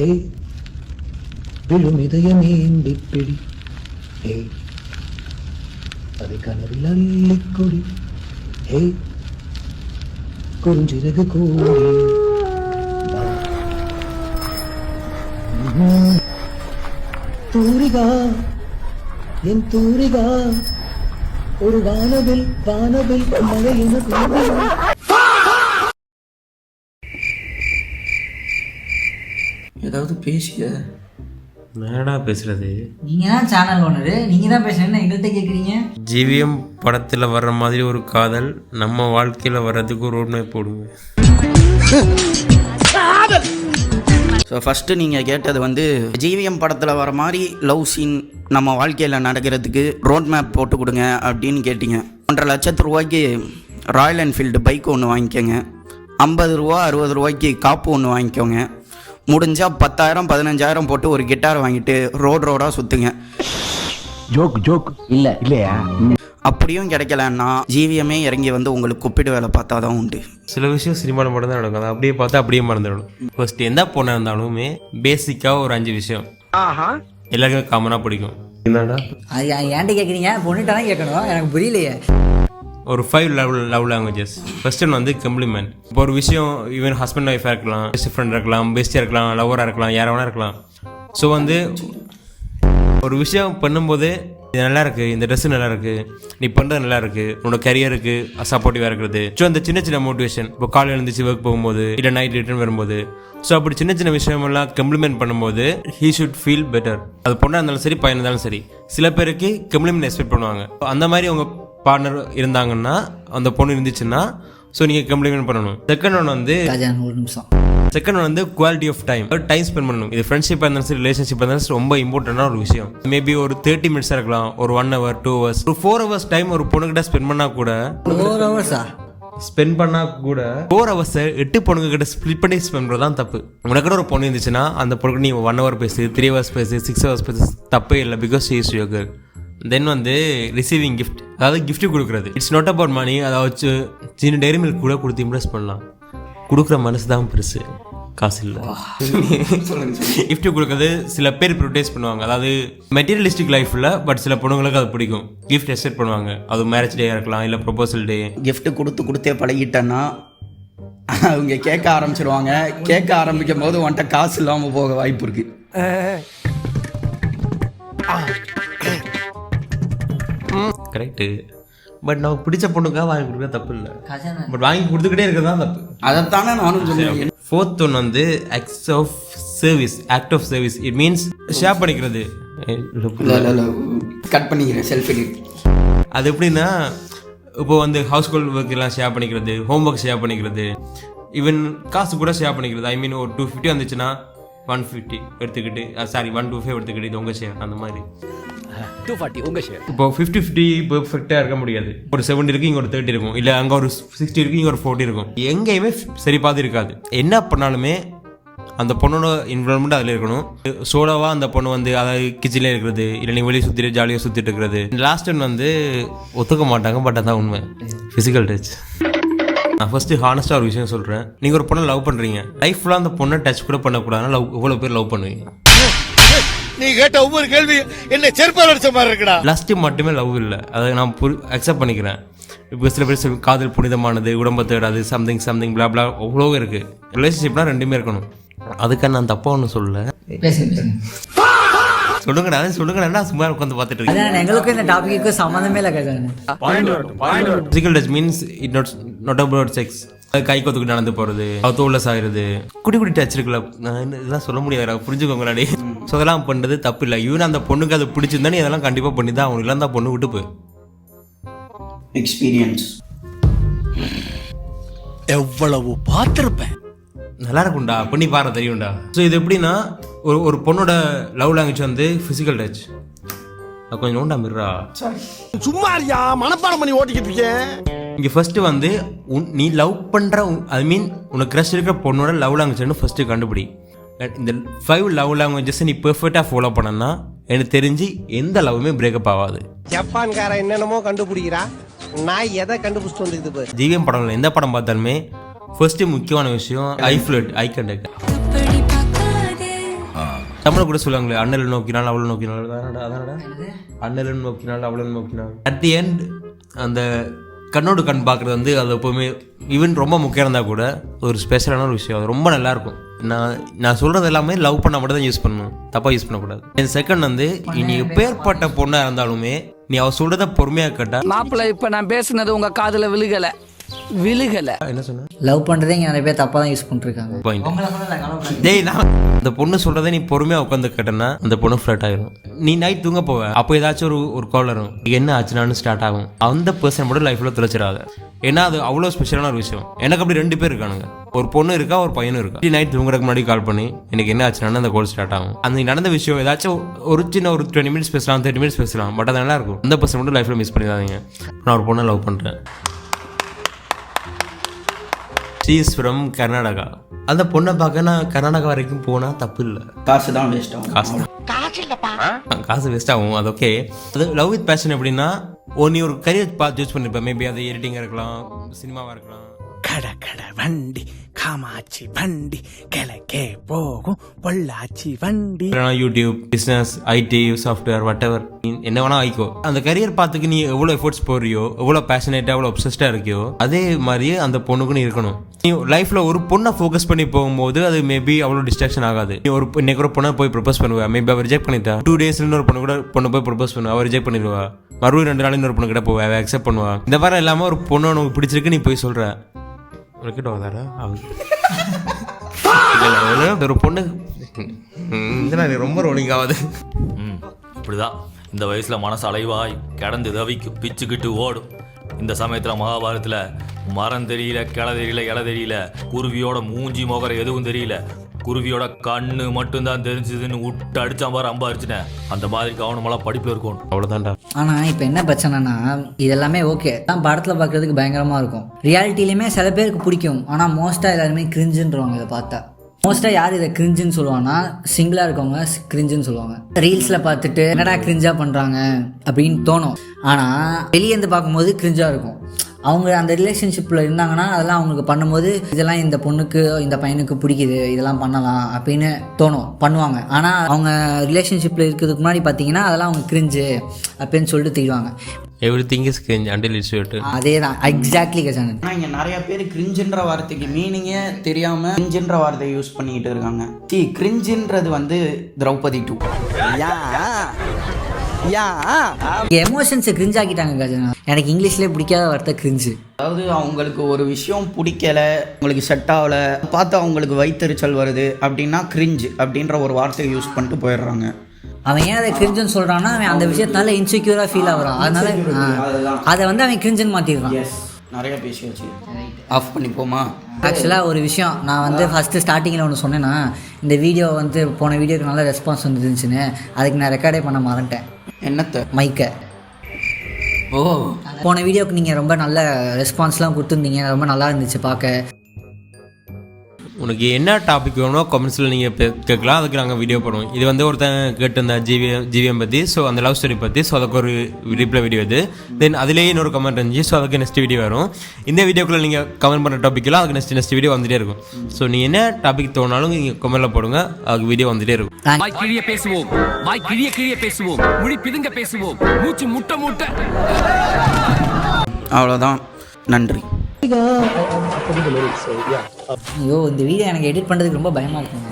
ஏய் விழும் இதயமேந்தி பிடி, ஏய் அதை கனவில் அள்ளிக்கொடி, ஏய் குறுஞ்சிறகு கூடி வா. தூரிகா என் தூரிகா, ஒரு வானவில் வானவில் மழை என கூடி. ஏதாவது பேசிய என்னடா பேசுறது? நீங்க தான் சேனல் ஓனரு, நீங்க தான் பேசுறேன்னு எங்கள்கிட்ட கேட்குறீங்க. ஜிவிஎம் படத்தில் வர்ற மாதிரி ஒரு காதல் நம்ம வாழ்க்கையில் வர்றதுக்கு ஒரு ரோட் மேப் போடுங்க. ஸோ ஃபஸ்ட்டு நீங்கள் கேட்டது வந்து ஜிவிஎம் படத்தில் வர மாதிரி லவ் சீன் நம்ம வாழ்க்கையில் நடக்கிறதுக்கு ரோட் மேப் போட்டு கொடுங்க அப்படின்னு கேட்டிங்க. 1.5 லட்சத்து ரூபாய்க்கு ராயல் என்ஃபீல்டு பைக் ஒன்று வாங்கிக்கோங்க, 50 ரூபா 60 ரூபாய்க்கு காப்பு ஒன்று வாங்கிக்கோங்க, முடிஞ்சால் 10,000 15,000 போட்டு ஒரு கிட்டார் வாங்கிட்டு ரோடாக சுற்றுங்க. ஜோக் இல்லையா? அப்படியும் கிடைக்கலன்னா ஜிவிஎம்மே இறங்கி வந்து உங்களுக்கு குப்பிடு வேலை பார்த்தா தான் உண்டு. சில விஷயம் சினிமாவில் மட்டும் தான் நடக்கும், அதை அப்படியே பார்த்தா அப்படியே மறந்துடணும். ஃபர்ஸ்ட் எந்த பொண்ணாக இருந்தாலுமே பேசிக்காக ஒரு 5 விஷயம் எல்லாருக்கும் காமனாக பிடிக்கும். என்னடா அது ஏன்ட்டு கேட்குறீங்க? பொண்ணுகிட்ட தான் கேட்கணும், எனக்கு புரியலையே. ஒரு 5 லவ் லாங்குவேஜஸ். ஃபர்ஸ்ட் ஒன் வந்து கம்ப்ளிமெண்ட். இப்போ ஒரு விஷயம் ஈவன் ஹஸ்பண்ட் ஒய்ஃபாக இருக்கலாம், பெஸ்ட் ஃப்ரெண்டாக இருக்கலாம், பெஸ்டியாக இருக்கலாம், லவராக இருக்கலாம், யாரை வேணா இருக்கலாம். ஸோ வந்து ஒரு விஷயம் பண்ணும்போது இது நல்லா இருக்கு, இந்த ட்ரெஸ் நல்லா இருக்கு, நீ பண்ணுறது நல்லா இருக்கு, உன்னோட கரியருக்கு சப்போர்ட்டிவாக இருக்கிறது. ஸோ அந்த சின்ன சின்ன மோட்டிவேஷன், இப்போ காலையில் எழுந்துச்சு ஒர்க் போகும்போது இல்லை நைட் ரிட்டர்ன் வரும்போது, ஸோ அப்படி சின்ன சின்ன விஷயமெல்லாம் கம்ப்ளிமெண்ட் பண்ணும்போது ஹீ ஷுட் ஃபீல் பெட்டர். அது பொண்ணாக இருந்தாலும் சரி பையனாக இருந்தாலும் சரி. சில பேருக்கு கம்ப்ளிமெண்ட் எக்ஸ்பெக்ட் பண்ணுவாங்க. அந்த மாதிரி அவங்க பார்ட்னர் இருந்தாங்கன்னா, அந்த பொண்ணு இருந்துச்சுன்னா, ஸோ நீங்கள் கம்ப்ளிமெண்ட் பண்ணணும். செகண்ட் ஒன் வந்து ஒரு நிமிஷம். செகண்ட் ஒன் வந்து குவாலிட்டி ஆஃப் டைம் ஸ்பெண்ட் பண்ணணும். இது ஃப்ரெண்ட்ஷிப்பாக இருந்தாலும் சரி, ரிலேஷன்ஷிப்பாக இருந்தாலும் சரி, ரொம்ப இம்பார்ட்டண்டான ஒரு விஷயம். மேபி ஒரு 30 மினிட்ஸாக இருக்கலாம், ஒரு 1 hour 2 hours, ஒரு 4 hours டைம் ஒரு பொண்ணுகிட்ட ஸ்பெண்ட் பண்ணால் கூட 4 ஹவர்ஸா ஸ்பெண்ட் பண்ணால் கூட 4 hours 8 பொண்ணுங்க கிட்ட ஸ்ப்ளிட் பண்ணி ஸ்பெண்ட் பண்ணுறது தான் தப்பு. உனக்கிட்ட ஒரு பொண்ணு இருந்துச்சுன்னா அந்த பொண்ணுக்கு நீ 1 hour பேசு, 3 hours பேசு, 6 hours பேசு, தப்பே இல்லை. Because she is your girl. Then வந்து ரிசீவிங் கிஃப்ட், அதாவது கிஃப்ட் கொடுக்குறது. It's not about money. அதை வச்சு சின்ன டைரி மில்க் கூட கொடுத்து இம்ப்ரெஸ் பண்ணலாம். கொடுக்குற மனசு தான் பெருசு, காசு இல்லை. கிஃப்ட் கொடுக்குறது சில பேர் ப்ரொடேஸ் பண்ணுவாங்க, அதாவது மெட்டீரியலிஸ்டிக் லைஃப்பில். பட் சில பொண்ணுங்களுக்கு அது பிடிக்கும், கிஃப்ட் எக்ஸ்பெக்ட் பண்ணுவாங்க. அது மேரேஜ் டே இருக்கலாம், இல்லை ப்ரொபோசல் டே. கிஃப்ட் கொடுத்தே பழகிட்டேன்னா அவங்க கேட்க ஆரம்பிச்சிருவாங்க. கேட்க ஆரம்பிக்கும் போது உன்ட்ட காசு இல்லாமல் போக வாய்ப்பு இருக்கு. கரெக்டு. பட் நமக்கு பிடிச்ச பொண்ணுக்காக வாங்கி கொடுக்க தப்பு இல்லை, பட் வாங்கி கொடுத்துக்கிட்டே இருக்கிறது தான் தப்பு. அதைத்தானே நானும் சொல்லுவேன். ஃபோர்த் ஒன் வந்து act of service. It means share பண்ணிக்கிறது. கட் பண்ணிக்கிறேன், செல்ஃப் எடிட். அது எப்படின்னா, இப்போ வந்து ஹவுஸ் ஹோல்ட் ஒர்க் எல்லாம் ஷேர் பண்ணிக்கிறது, ஹோம் ஒர்க் ஷேர் பண்ணிக்கிறது, ஈவன் காசு கூட ஷேர் பண்ணிக்கிறது. ஐ மீன் ஒரு 250 வந்துச்சுன்னா 150 எடுத்துக்கிட்டு, 125 எடுத்துக்கிட்டு, இது உங்கள் ஷேர். அந்த மாதிரி 240 உங்க ஷேர். இப்போ 50-50 பெர்ஃபெக்டாக இருக்க முடியாது. ஒரு 70 இருக்கு, இங்கே ஒரு 30 இருக்கும், இல்லை அங்கே ஒரு 60 இருக்கு, இங்கே ஒரு 40 இருக்கும். எங்கேயுமே சரி பார்த்து இருக்காது. என்ன பண்ணாலுமே அந்த பொண்ணோட இன்வால்மெண்ட் அதில் இருக்கணும். சோலோவாக அந்த பொண்ணு வந்து அதாவது கிச்சன்லேயே இருக்கிறது, இல்லை நீ வெளியே சுற்றிட்டு ஜாலியாக சுற்றிட்டு இருக்கிறது. லாஸ்ட் ஒன் வந்து ஒத்துக்க மாட்டாங்க, பட் அதான் உண்மை, ஃபிசிக்கல் டச். நான் ஃபர்ஸ்ட் ஹானஸ்டாக ஒரு விஷயம் சொல்கிறேன். நீங்கள் ஒரு பொண்ணை லவ் பண்ணுறீங்க, லைஃப் ஃபுல்லாக அந்த பொண்ணை டச் கூட பண்ணக்கூடாதுன்னா லவ் எவ்வளோ பேர் லவ் பண்ணுவீங்க? நீ கேட்ட ஒவ்வொரு கேள்வி என்ன செருப்பால் அடிச்ச மாதிரி இருக்குடா. லஸ்ட் மட்டுமே லவ் இல்லை, அதை நான் அக்செப்ட் பண்ணிக்கிறேன். இப்போ சில பேர் காதல் புனிதமானது, உடம்பை தேடாது, சம்திங் பிளா பிளா அவ்வளோ இருக்குது. ரிலேஷன்ஷிப்னா ரெண்டுமே இருக்கணும். அதுக்காக நான் தப்பா ஒன்றும் சொல்லலை. சொல்லுங்கடா சும்மா உட்காந்து பார்த்துட்டு இருக்கேன். எங்களுக்கும் இந்த டாபிக்கு சம்மந்தமே இல்லை. Physical touch means it not about sex. கை கொத்துக்கிட்டு நடந்து போகிறது, தோல்ல சாகிறது, குடி டச் இருக்குல்ல, நான் இதெல்லாம் சொல்ல முடியாது, புரிஞ்சுக்கோங்களாடி. ஸோ அதெல்லாம் பண்ணுறது தப்பு இல்லை. ஈவன் அந்த பொண்ணுக்கு அது பிடிச்சிருந்தா நீ அதெல்லாம் கண்டிப்பாக பண்ணி தான் அவனுக்கு இல்லாத பொண்ணு விட்டு போய் எக்ஸ்பீரியன்ஸ் எவ்வளவு பார்த்திருப்பேன். நல்லா இருக்கும்டா, பண்ணி பாரு, தெரியும்டா. ஸோ இது எப்படின்னா, ஒரு பொண்ணோட லவ் லாங்குவேஜ் வந்து ஃபிசிக்கல் டச். கொஞ்சம் நோண்டா மிர்ரா, சும்மா இருக்கியா, மனப்பாடம் பண்ணி ஓட்டிக்கிட்டு இருக்கேன். இங்கே ஃபர்ஸ்ட் வந்து நீ லவ் பண்ணுற, ஐ மீன் உனக்கு க்ரஷ் இருக்கிற பொண்ணோட லவ் லாங்குவேஜ்னு ஃபர்ஸ்ட் கண்டுபிடி. இந்த 5 லவ் லாங்குவேஜஸ் நீ பெர்ஃபெக்டாக ஃபாலோ பண்ணனா எனக்கு தெரிஞ்சு எந்த லவ்வுமே பிரேக்கப் ஆகாது. ஜப்பான்கார என்னென்னமோ கண்டுபிடிக்கிறா, நான் எதை கண்டுபிடிச்சிட்டு வந்துருக்குது. ஜிவிஎம் படம் எந்த படம் பார்த்தாலுமே ஃபர்ஸ்ட் முக்கியமான விஷயம் ஐ கான்டாக்ட். தமிழ் கூட சொல்லுவாங்களே, அண்ணல் நோக்கினால் அவள் நோக்கினால், அதானடா அண்ணல் நோக்கினால் அவள் நோக்கினால். அட் தி எண்ட் அந்த கண்ணோடு கண் பார்க்குறது வந்து அது எப்போவுமே ஈவன் ரொம்ப முக்கியம் இருந்தால் கூட ஒரு ஸ்பெஷலான ஒரு விஷயம். அது ரொம்ப நல்லாயிருக்கும். நான் சொல்கிறது எல்லாமே லவ் பண்ண மட்டும் தான் யூஸ் பண்ணணும், தப்பாக யூஸ் பண்ணக்கூடாது. என் செகண்ட் வந்து நீ பேர்பட்ட பொண்ணாக இருந்தாலுமே நீ அவள் சொல்கிறத பொறுமையாக கேட்டா. மாப்பிள்ளை இப்போ நான் பேசுனது உங்கள் காதில் விழுகலை. என்ன சொன்ன? லவ் பண்ணுறதே இங்கே நிறைய பேர் தப்பாக தான் யூஸ் பண்ணிருக்காங்க. டேய், நான் அந்த பொண்ணு சொல்கிறத நீ பொறுமையாக உட்காந்து கேட்டேன்னா அந்த பொண்ணு ஃப்ளட் ஆகிடும். நீ நைட் தூங்க போவ, அப்போ ஏதாச்சும் ஒரு கால் வரும், என்ன ஆச்சுனான்னு ஸ்டார்ட் ஆகும். அந்த பர்சன் மட்டும் லைஃப்பில் தொலைச்சிடாத. ஏன்னா அது அவ்வளோ ஸ்பெஷலான ஒரு விஷயம். எனக்கு அப்படி 2 பேர் இருக்கானுங்க, ஒரு பொண்ணு இருக்கா ஒரு பையனும் இருக்கா. நைட் தூங்குறதுக்கு முன்னாடி கால் பண்ணி எனக்கு என்ன ஆச்சுனான்னு அந்த கால் ஸ்டார்ட் ஆகும். அந்த நடந்த விஷயம் ஏதாச்சும் ஒரு சின்ன ஒரு 20 மினிட்ஸ் பேசலாம், 30 மினிட்ஸ் பேசலாம், பட் அது நல்லா இருக்கும். அந்த பர்சன் மட்டும் லைஃப்பில் மிஸ் பண்ணிடாதீங்க. நான் ஒரு பொண்ணை லவ் பண்ணுறேன். She is from Karnataka. அந்த பொண்ணை பார்க்க நான் கர்நாடகா வரைக்கும் போனால் தப்பு இல்லை. காசு தான் வேஸ்ட் ஆகும். காசு வேஸ்ட் ஆகும், அது ஓகே. அது லவ் வித் பேஷன் எப்படின்னா, நீ ஒரு கரியர் பார்த்து சூஸ் பண்ணிருப்ப. மேபி அது எடிட்டிங்காக இருக்கலாம், சினிமாவாக இருக்கலாம். கடை கடை வண்டி காமாட்சி வண்டி கிழக்கே போகும் பொள்ளாச்சி வண்டி. YouTube, business, IT, software, whatever என்ன வேணா ஆயிக்கோ. அந்த கரியர் பார்த்துக்கு நீ எவ்வளோ எஃபோர்ட்ஸ் போடுறியோ, எவ்வளோ பேஷனேட்டாக, எவ்வளோ அப்சஸ்டாக இருக்கியோ, அதே மாதிரியே அந்த பொண்ணுக்குன்னு இருக்கணும். நீ லைஃப்பில் ஒரு பொண்ணை ஃபோக்கஸ் பண்ணி போகும்போது அது மேபி அவ்வளோ டிஸ்ட்ராக்ஷன் ஆகாது. நீ இன்னைக்கு ஒரு பொண்ணை போய் ப்ரொபோஸ் பண்ணுவா, மேபி அவர் ரிஜெக்ட் பண்ணிட்டா. 2 days இன்னொரு பொண்ணு போய் ப்ரொபோஸ் பண்ணுவா, அவர் ரிஜெக்ட் பண்ணிடுவா. மறுபடியும் 2 நாள் இன்னொரு பொண்ணு கிட்ட போவா, அவள் அக்செப்ட் பண்ணுவா. இந்த மாதிரி இல்லாமல் ஒரு பொண்ணு உனக்கு பிடிச்சிருக்கு, நீ போய் சொல்கிற கிட்ட வந்தாரா ஒரு பொண்ணு ரொம்ப ரோலிங் ஆகுது. இப்படிதான் இந்த வயசுல மனசு அலைவாய் கிடந்து தவிக்கும், பிச்சுக்கிட்டு ஓடும். இந்த சமயத்துல மகாபாரதத்துல மரம் தெரியல, கிளை தெரியல, இலை தெரியல, குருவியோட மூஞ்சி முகர எதுவும் தெரியல, குருவியோட கண்ணு மட்டும்தான் தெரிஞ்சதுன்னு விட்டு அடிச்சான் பாரு, அம்பா அடிச்சுனேன். அந்த மாதிரி கவனமெல்லாம் படிப்புல இருக்கும். அவ்வளவுதான்டா. ஆனா இப்போ என்ன பிரச்சனைனா, இதெல்லாமே ஓகே தான், படத்துல பார்க்கறதுக்கு பயங்கரமா இருக்கும். ரியாலிட்டிலையுமே சில பேருக்கு பிடிக்கும், ஆனா மோஸ்டா எல்லாருமே கிரிஞ்சுன்றவங்க. இதை பார்த்தா மோஸ்ட்டாக யார் இதை கிரிஞ்சுன்னு சொல்லுவாங்கன்னா, சிங்கிளாக இருக்கவங்க கிரிஞ்சுன்னு சொல்லுவாங்க. ரீல்ஸில் பார்த்துட்டு என்னடா கிரிஞ்சாக பண்ணுறாங்க அப்படின்னு தோணும். ஆனால் வெளியேந்து பார்க்கும்போது கிரிஞ்சாக இருக்கும். அவங்க அந்த ரிலேஷன்ஷிப்பில் இருந்தாங்கன்னா அதெல்லாம் அவங்களுக்கு பண்ணும்போது இதெல்லாம் இந்த பொண்ணுக்கு இந்த பையனுக்கு பிடிக்குது, இதெல்லாம் பண்ணலாம் அப்படின்னு தோணும், பண்ணுவாங்க. ஆனால் அவங்க ரிலேஷன்ஷிப்பில் இருக்கிறதுக்கு முன்னாடி பார்த்தீங்கன்னா அதெல்லாம் அவங்க கிரிஞ்சு அப்படின்னு சொல்லிட்டு திரிவாங்க. Everything is cringe until it's your turn. அதேதான், எக்ஸாக்ட்லி கஜானன். ஆனால் இங்கே நிறைய பேர் கிரிஞ்சுன்ற வார்த்தைக்கு மீனிங்கே தெரியாமல் கிரிஞ்சுன்ற வார்த்தையை யூஸ் பண்ணிக்கிட்டு இருக்காங்க. கிரிஞ்சுன்றது வந்து திரௌபதி 2. எமோஷன்ஸை கிரிஞ்ச் ஆக்கிட்டாங்க கஜானன். எனக்கு இங்கிலீஷ்லேயே பிடிக்காத வார்த்தை கிரிஞ்சு. அதாவது அவங்களுக்கு ஒரு விஷயம் பிடிக்கலை, அவங்களுக்கு செட் ஆகலை, பார்த்து அவங்களுக்கு வயிற்றுச்சல் வருது அப்படின்னா கிரிஞ்சு அப்படின்ற ஒரு வார்த்தையை யூஸ் பண்ணிட்டு போயிடுறாங்க. அவன் ஏன் அதை கிரிஞ்சுன்னு சொல்கிறான்னா, அவன் அந்த விஷயத்தால இன்செக்யூராக ஃபீல் ஆகுறான். அதனால அதை வந்து அவன் கிரிஞ்சுன்னு மாற்றிடுறான். நிறைய பேசி வச்சு ஆஃப் பண்ணிப்போமா? ஆக்சுவலாக ஒரு விஷயம் நான் வந்து ஃபஸ்ட்டு ஸ்டார்டிங்கில் ஒன்று சொன்னேன்னா, இந்த வீடியோ வந்து போன வீடியோக்கு நல்ல ரெஸ்பான்ஸ் வந்துருந்துச்சுன்னு, அதுக்கு நான் ரெக்கார்டே பண்ண மறந்துட்டேன். என்னத்தை? மைக்கை. ஓ, போன வீடியோக்கு நீங்கள் ரொம்ப நல்ல ரெஸ்பான்ஸ்லாம் கொடுத்துருந்தீங்க, ரொம்ப நல்லா இருந்துச்சு பார்க்க. உனக்கு என்ன டாபிக் வேணுமோ கமெண்ட்ஸில் நீங்கள் கேட்கலாம், அதுக்கு நாங்கள் வீடியோ போடுவோம். இது வந்து ஒருத்தன் கேட்டிருந்தேன் ஜிவிஎம் பற்றி, ஸோ அந்த லவ் ஸ்டோரி பற்றி. ஸோ அதுக்கு ஒரு ரிப்ளை வீடியோ இது. தென் அதிலேயே இன்னொரு கமெண்ட் இருந்துச்சு, ஸோ அதுக்கு நெக்ஸ்ட் வீடியோ வரும். இந்த வீடியோக்குள்ளே நீங்கள் கமெண்ட் பண்ணுற டாப்பிக்கெல்லாம் அதுக்கு நெக்ஸ்ட் வீடியோ வந்துகிட்டே இருக்கும். ஸோ நீங்கள் என்ன டாபிக் தோணாலும் நீங்கள் கமெண்ட்டில் போடுங்க, அதுக்கு வீடியோ வந்துகிட்டே இருக்கும். வாய் கிழிய பேசுவோம், வாய் கிழிய பேசுவோம், மொழி பிதுங்க பேசுவோம், மூச்சு முட்டை. அவ்வளோதான், நன்றி. ஐயோ, இந்த வீடியோ எனக்கு எடிட் பண்ணுறதுக்கு ரொம்ப பயமாக இருக்குங்க.